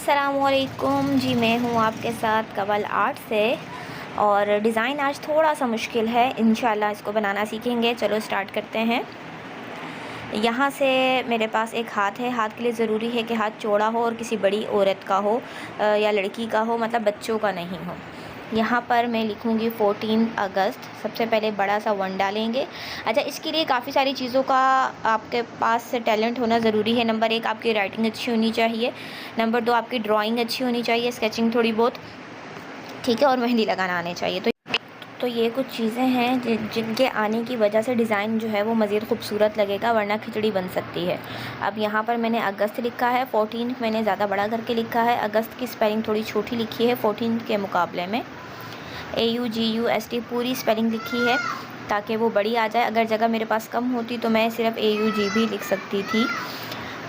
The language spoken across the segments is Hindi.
अस्सलामुअलैकुम जी, मैं हूँ आपके साथ कवल आर्ट से। और डिज़ाइन आज थोड़ा सा मुश्किल है, इंशाल्लाह इसको बनाना सीखेंगे। चलो स्टार्ट करते हैं। यहाँ से मेरे पास एक हाथ है। हाथ के लिए ज़रूरी है कि हाथ चौड़ा हो और किसी बड़ी औरत का हो या लड़की का हो, मतलब बच्चों का नहीं हो। यहाँ पर मैं लिखूँगी 14 अगस्त। सबसे पहले बड़ा सा 1 डालेंगे। अच्छा, इसके लिए काफ़ी सारी चीज़ों का आपके पास टैलेंट होना ज़रूरी है। नंबर 1, आपकी राइटिंग अच्छी होनी चाहिए। नंबर 2, आपकी ड्राइंग अच्छी होनी चाहिए, स्केचिंग थोड़ी बहुत, ठीक है। और मेहंदी लगाना आने चाहिए। तो ये कुछ चीज़ें हैं जिनके आने की वजह से डिज़ाइन जो है वो मज़ीद खूबसूरत लगेगा, वरना खिचड़ी बन सकती है। अब यहाँ पर मैंने अगस्त लिखा है, 14 मैंने ज़्यादा बड़ा करके लिखा है। अगस्त की स्पेलिंग थोड़ी छोटी लिखी है 14 के मुकाबले में। AUGUST पूरी स्पेलिंग लिखी है ताकि वो बड़ी आ जाए। अगर जगह मेरे पास कम होती तो मैं सिर्फ AUG भी लिख सकती थी।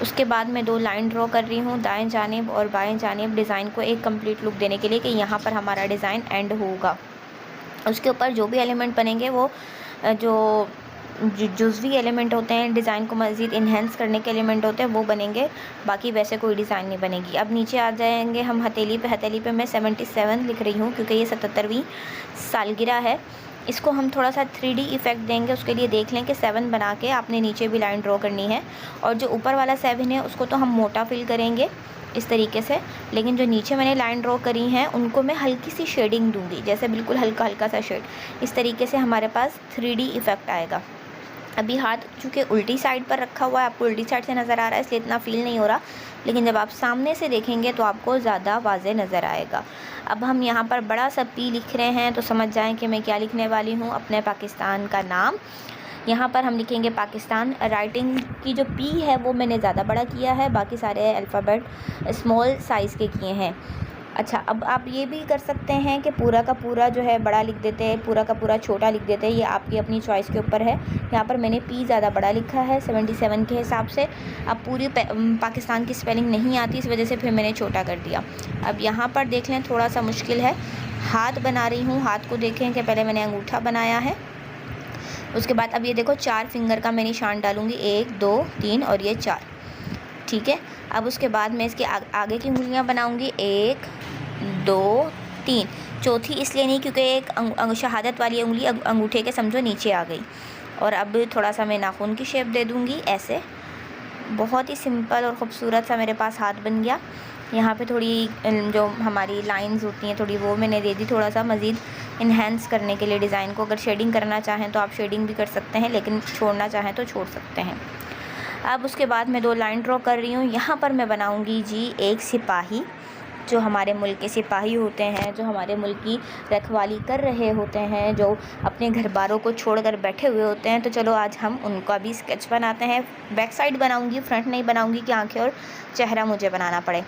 उसके बाद मैं 2 लाइन ड्रॉ कर रही हूँ, दाएं जानिब और बाएं जानिब, डिज़ाइन को एक कंप्लीट लुक देने के लिए कि यहाँ पर हमारा डिज़ाइन एंड होगा। उसके ऊपर जो भी एलिमेंट बनेंगे वो जो जुज़वी एलिमेंट होते हैं, डिज़ाइन को मज़ीद इन्हेंस करने के एलिमेंट होते हैं, वो बनेंगे। बाकी वैसे कोई डिज़ाइन नहीं बनेगी। अब नीचे आ जाएंगे हम हथेली पे। हथेली पे मैं 77 लिख रही हूँ क्योंकि ये 77वीं सालगिरह है। इसको हम थोड़ा सा 3D इफ़ेक्ट देंगे। उसके लिए देख लें कि 7 बना के आपने नीचे भी लाइन ड्रॉ करनी है। और जो ऊपर वाला 7 है उसको तो हम मोटा फिल करेंगे इस तरीके से, लेकिन जो नीचे मैंने लाइन ड्रॉ करी हैं उनको मैं हल्की सी शेडिंग दूंगी, जैसे बिल्कुल हल्का हल्का सा शेड। इस तरीके से हमारे पास 3D इफ़ेक्ट आएगा। अभी हाथ चूँकि उल्टी साइड पर रखा हुआ है, आपको उल्टी साइड से नज़र आ रहा है, इसलिए इतना फ़ील नहीं हो रहा, लेकिन जब आप सामने से देखेंगे तो आपको ज़्यादा वाज़े नज़र आएगा। अब हम यहाँ पर बड़ा सा P लिख रहे हैं, तो समझ जाएँ कि मैं क्या लिखने वाली हूँ, अपने पाकिस्तान का नाम। यहाँ पर हम लिखेंगे पाकिस्तान। राइटिंग की जो P है वो मैंने ज़्यादा बड़ा किया है, बाकी सारे अल्फ़ाबेट स्मॉल साइज़ के किए हैं। अच्छा, अब आप ये भी कर सकते हैं कि पूरा का पूरा जो है बड़ा लिख देते हैं, पूरा का पूरा छोटा लिख देते हैं, ये आपकी अपनी चॉइस के ऊपर है। यहाँ पर मैंने P ज़्यादा बड़ा लिखा है 77 के हिसाब से। अब पूरी पाकिस्तान की स्पेलिंग नहीं आती, इस वजह से फिर मैंने छोटा कर दिया। अब यहाँ पर देख लें, थोड़ा सा मुश्किल है। हाथ बना रही हूँ, हाथ को देखें कि पहले मैंने अंगूठा बनाया है, उसके बाद अब ये देखो 4 फिंगर का मैं निशान डालूँगी, 1 2 3 और ये 4, ठीक है। अब उसके बाद मैं इसके आगे की उंगलियां बनाऊंगी, 1 2 3। चौथी इसलिए नहीं क्योंकि एक शहादत वाली उंगली अंगूठे के समझो नीचे आ गई। और अब थोड़ा सा मैं नाखून की शेप दे दूंगी ऐसे। बहुत ही सिंपल और ख़ूबसूरत सा मेरे पास हाथ बन गया। यहाँ पे थोड़ी जो हमारी लाइंस होती हैं थोड़ी वो मैंने दे दी, थोड़ा सा मज़ीद इन्हेंस करने के लिए डिज़ाइन को। अगर शेडिंग करना चाहें तो आप शेडिंग भी कर सकते हैं, लेकिन छोड़ना चाहें तो छोड़ सकते हैं। अब उसके बाद मैं 2 लाइन ड्रॉ कर रही हूँ। यहाँ पर मैं बनाऊँगी जी एक सिपाही, जो हमारे मुल्क के सिपाही होते हैं, जो हमारे मुल्क की रखवाली कर रहे होते हैं, जो अपने घर बारों को छोड़कर बैठे हुए होते हैं। तो चलो आज हम उनका भी स्केच बनाते हैं। बैक साइड बनाऊँगी, फ्रंट नहीं बनाऊँगी कि आँखें और चेहरा मुझे बनाना पड़े।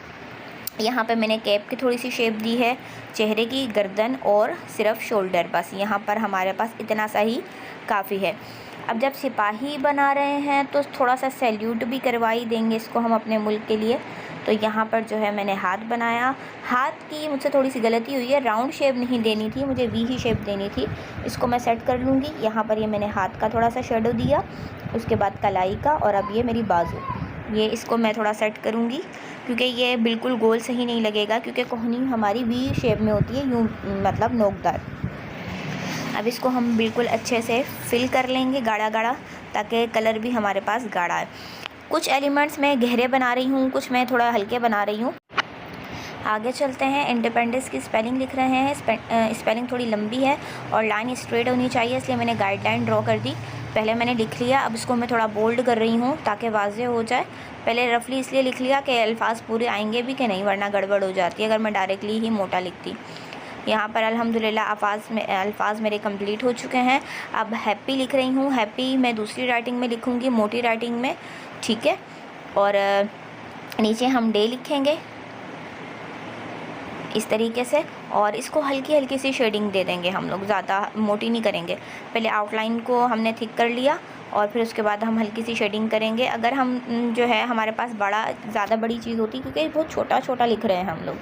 यहाँ पे मैंने कैप की थोड़ी सी शेप दी है, चेहरे की, गर्दन और सिर्फ शोल्डर, बस यहाँ पर हमारे पास इतना सा ही काफ़ी है। अब जब सिपाही बना रहे हैं तो थोड़ा सा सैल्यूट भी करवा ही देंगे इसको हम अपने मुल्क के लिए। तो यहाँ पर जो है मैंने हाथ बनाया। हाथ की मुझसे थोड़ी सी गलती हुई है, राउंड शेप नहीं देनी थी, मुझे वी ही शेप देनी थी। इसको मैं सेट कर लूँगी। यहाँ पर ये मैंने हाथ का थोड़ा सा शेडो दिया, उसके बाद कलाई का, और अब ये मेरी बाजू, ये इसको मैं थोड़ा सेट करूँगी क्योंकि ये बिल्कुल गोल सही नहीं लगेगा, क्योंकि कोहनी हमारी वी शेप में होती है, यूँ मतलब नोकदार। अब इसको हम बिल्कुल अच्छे से फिल कर लेंगे गाढ़ा गाढ़ा, ताकि कलर भी हमारे पास गाढ़ा है। कुछ एलिमेंट्स मैं गहरे बना रही हूँ, कुछ मैं थोड़ा हल्के बना रही हूँ। आगे चलते हैं। इंडिपेंडेंस की स्पेलिंग लिख रहे हैं। स्पेलिंग थोड़ी लंबी है और लाइन स्ट्रेट होनी चाहिए, इसलिए मैंने गाइडलाइन ड्रॉ कर दी। पहले मैंने लिख लिया, अब इसको मैं थोड़ा बोल्ड कर रही हूँ ताकि वाज़ेह हो जाए। पहले रफली इसलिए लिख लिया कि अल्फाज पूरे आएंगे भी कि नहीं, वरना गड़बड़ हो जाती है अगर मैं डायरेक्टली ही मोटा लिखती। यहाँ पर अल्हम्दुलिल्लाह अल्फाज मेरे कंप्लीट हो चुके हैं। अब हैप्पी लिख रही हूँ। हैप्पी मैं दूसरी राइटिंग में लिखूँगी, मोटी राइटिंग में, ठीक है। और नीचे हम डे लिखेंगे इस तरीके से, और इसको हल्की हल्की सी शेडिंग दे देंगे हम लोग, ज़्यादा मोटी नहीं करेंगे। पहले आउटलाइन को हमने थिक कर लिया और फिर उसके बाद हम हल्की सी शेडिंग करेंगे। अगर हम जो है हमारे पास ज़्यादा बड़ी चीज़ होती, क्योंकि बहुत छोटा छोटा लिख रहे हैं हम लोग,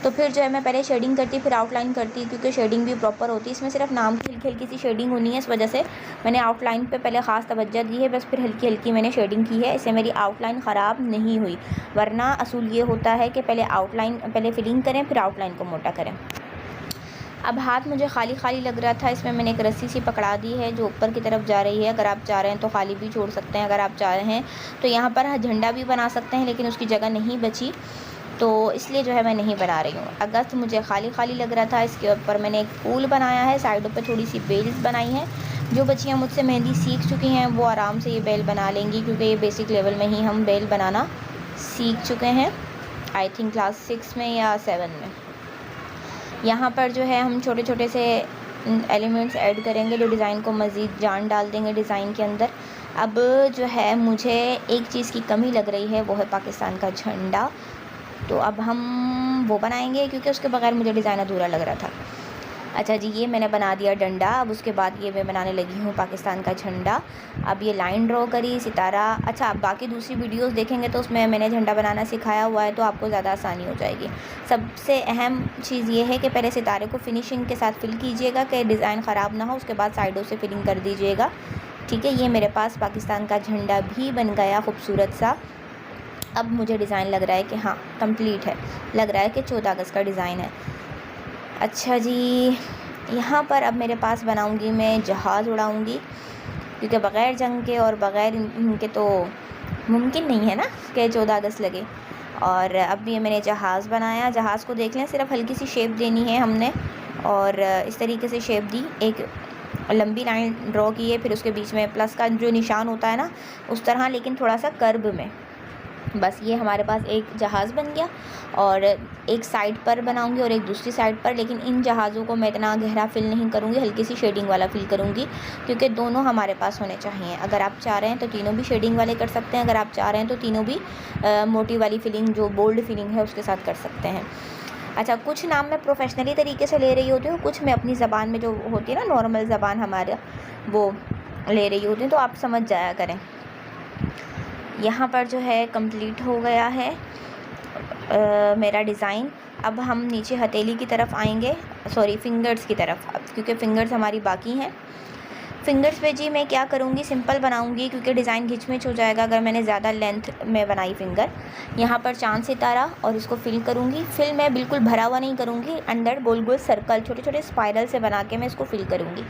तो फिर जो है मैं पहले शेडिंग करती फिर आउटलाइन करती, क्योंकि शेडिंग भी प्रॉपर होती है। इसमें सिर्फ नाम की हल्की हल्की सी शेडिंग होनी है, इस वजह से मैंने आउटलाइन पे पहले ख़ास तवज्जो दी है, बस फिर हल्की हल्की मैंने शेडिंग की है। इससे मेरी आउटलाइन ख़राब नहीं हुई, वरना असूल ये होता है कि पहले फिलिंग करें फिर आउटलाइन को मोटा करें। अब हाथ मुझे खाली खाली लग रहा था, इसमें मैंने एक रस्सी सी पकड़ा दी है जो ऊपर की तरफ जा रही है। अगर आप चाह रहे हैं तो खाली भी छोड़ सकते हैं, अगर आप चाह रहे हैं तो यहाँ पर झंडा भी बना सकते हैं, लेकिन उसकी जगह नहीं बची तो इसलिए जो है मैं नहीं बना रही हूँ। अगस्त मुझे खाली खाली लग रहा था, इसके ऊपर मैंने एक फूल बनाया है, साइडों पे थोड़ी सी बेल्स बनाई हैं। जो बच्चियाँ मुझसे मेहंदी सीख चुकी हैं वो आराम से ये बेल बना लेंगी, क्योंकि ये बेसिक लेवल में ही हम बेल बनाना सीख चुके हैं, आई थिंक क्लास 6 में या 7 में। यहाँ पर जो है हम छोटे छोटे से एलिमेंट्स ऐड करेंगे जो डिज़ाइन को मज़ीद जान डाल देंगे डिज़ाइन के अंदर। अब जो है मुझे एक चीज़ की कमी लग रही है, वो है पाकिस्तान का झंडा। तो अब हम वो बनाएंगे, क्योंकि उसके बगैर मुझे डिज़ाइन अधूरा लग रहा था। अच्छा जी, ये मैंने बना दिया डंडा। अब उसके बाद ये मैं बनाने लगी हूँ पाकिस्तान का झंडा। अब ये लाइन ड्रॉ करी, सितारा। अच्छा, आप बाकी दूसरी वीडियोस देखेंगे तो उसमें मैंने झंडा बनाना सिखाया हुआ है, तो आपको ज़्यादा आसानी हो जाएगी। सबसे अहम चीज़ ये है कि पहले सितारे को फिनिशिंग के साथ फिल कीजिएगा कि डिज़ाइन ख़राब ना हो, उसके बाद साइडों से फिलिंग कर दीजिएगा। ठीक है, ये मेरे पास पाकिस्तान का झंडा भी बन गया खूबसूरत सा। अब मुझे डिज़ाइन लग रहा है कि हाँ कंप्लीट है, लग रहा है कि 14 अगस्त का डिज़ाइन है। अच्छा जी, यहाँ पर अब मेरे पास बनाऊँगी मैं जहाज़ उड़ाऊँगी, क्योंकि बग़ैर जंग के और बग़ैर इनके तो मुमकिन नहीं है ना कि 14 अगस्त लगे। और अब ये मैंने जहाज़ बनाया। जहाज़ को देख लें, सिर्फ हल्की सी शेप देनी है हमने, और इस तरीके से शेप दी। एक लंबी लाइन ड्रॉ की है, फिर उसके बीच में प्लस का जो निशान होता है ना उस तरह, लेकिन थोड़ा सा कर्व में। बस ये हमारे पास एक जहाज़ बन गया, और एक साइड पर बनाऊंगी और एक दूसरी साइड पर। लेकिन इन जहाज़ों को मैं इतना गहरा फिल नहीं करूँगी, हल्की सी शेडिंग वाला फिल करूँगी, क्योंकि दोनों हमारे पास होने चाहिए। अगर आप चाह रहे हैं तो तीनों भी शेडिंग वाले कर सकते हैं, अगर आप चाह रहे हैं तो तीनों भी मोटी वाली फिलिंग जो बोल्ड फिलिंग है उसके साथ कर सकते हैं। अच्छा, कुछ नाम मैं प्रोफेशनली तरीके से ले रही होती हूँ, कुछ मैं अपनी ज़बान में जो होती है ना नॉर्मल ज़बान हमारा, वो ले रही होती हूँ, तो आप समझ जाया करें। यहाँ पर जो है कंप्लीट हो गया है मेरा डिज़ाइन। अब हम नीचे हथेली की तरफ आएंगे, सॉरी फिंगर्स की तरफ, अब क्योंकि फिंगर्स हमारी बाकी हैं। फिंगर्स पे जी मैं क्या करूँगी, सिंपल बनाऊँगी, क्योंकि डिज़ाइन घिचमिच हो जाएगा अगर मैंने ज़्यादा लेंथ में बनाई फिंगर। यहाँ पर चांद सितारा और इसको फिल करूँगी। फिल मैं बिल्कुल भरा हुआ नहीं करूँगी, अंदर गोल गोल सर्कल छोटे छोटे स्पाइरल से बना के मैं इसको फिल करूँगी।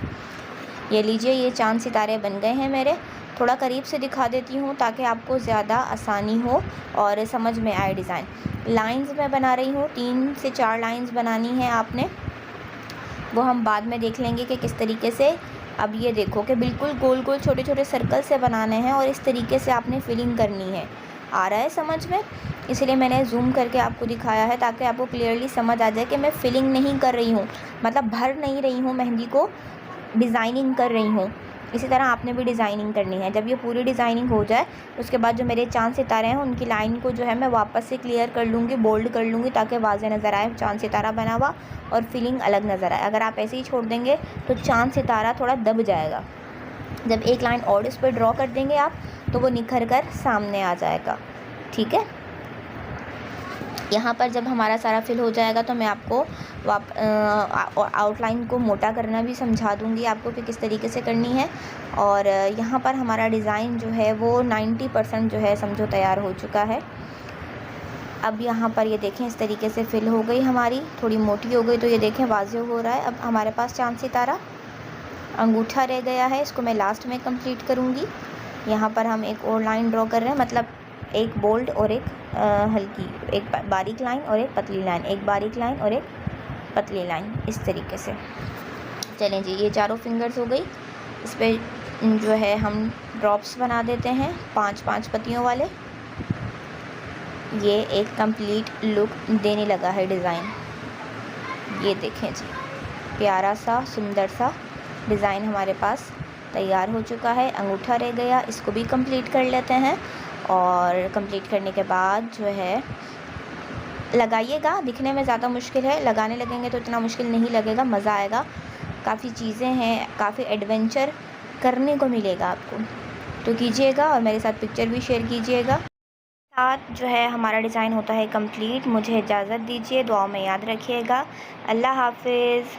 ये लीजिए, ये चांद सितारे बन गए हैं मेरे। थोड़ा करीब से दिखा देती हूँ ताकि आपको ज़्यादा आसानी हो और समझ में आए डिज़ाइन। लाइंस मैं बना रही हूँ, 3 से 4 लाइंस बनानी है आपने, वो हम बाद में देख लेंगे कि किस तरीके से। अब ये देखो कि बिल्कुल गोल गोल छोटे छोटे सर्कल से बनाने हैं और इस तरीके से आपने फिलिंग करनी है। आ रहा है समझ में? इसलिए मैंने जूम करके आपको दिखाया है ताकि आपको क्लियरली समझ आ जाए कि मैं फिलिंग नहीं कर रही हूँ, मतलब भर नहीं रही हूँ मेहंदी को, डिज़ाइनिंग कर रही हूँ। इसी तरह आपने भी डिज़ाइनिंग करनी है। जब ये पूरी डिज़ाइनिंग हो जाए उसके बाद जो मेरे चांद सितारे हैं उनकी लाइन को जो है मैं वापस से क्लियर कर लूँगी, बोल्ड कर लूँगी, ताकि वाज़ेह नज़र आए चांद सितारा बना हुआ और फिलिंग अलग नज़र आए। अगर आप ऐसे ही छोड़ देंगे तो चांद सितारा थोड़ा दब जाएगा। जब एक लाइन और इस पर ड्रॉ कर देंगे आप तो वो निखर कर सामने आ जाएगा। ठीक है, यहाँ पर जब हमारा सारा फिल हो जाएगा तो मैं आपको आउटलाइन को मोटा करना भी समझा दूँगी आपको कि किस तरीके से करनी है। और यहाँ पर हमारा डिज़ाइन जो है वो 90% जो है समझो तैयार हो चुका है। अब यहाँ पर ये देखें इस तरीके से फिल हो गई हमारी, थोड़ी मोटी हो गई तो ये देखें वाज़ेह हो रहा है। अब हमारे पास चांद सितारा, अंगूठा रह गया है, इसको मैं लास्ट में कंप्लीट करूँगी। यहाँ पर हम एक और लाइन ड्रॉ कर रहे हैं, मतलब एक बोल्ड और एक हल्की, एक बारीक लाइन और एक पतली लाइन, एक बारीक लाइन और एक पतली लाइन, इस तरीके से। चलें जी, ये चारों फिंगर्स हो गई। इस पर जो है हम ड्रॉप्स बना देते हैं 5-5 पत्तियों वाले। ये एक कंप्लीट लुक देने लगा है डिज़ाइन। ये देखें जी, प्यारा सा सुंदर सा डिज़ाइन हमारे पास तैयार हो चुका है। अंगूठा रह गया, इसको भी कंप्लीट कर लेते हैं। और कंप्लीट करने के बाद जो है लगाइएगा, दिखने में ज़्यादा मुश्किल है, लगाने लगेंगे तो इतना मुश्किल नहीं लगेगा, मज़ा आएगा। काफ़ी चीज़ें हैं, काफ़ी एडवेंचर करने को मिलेगा आपको, तो कीजिएगा और मेरे साथ पिक्चर भी शेयर कीजिएगा। साथ जो है हमारा डिज़ाइन होता है कंप्लीट। मुझे इजाज़त दीजिए, दुआओं में याद रखिएगा। अल्लाह हाफ़िज़।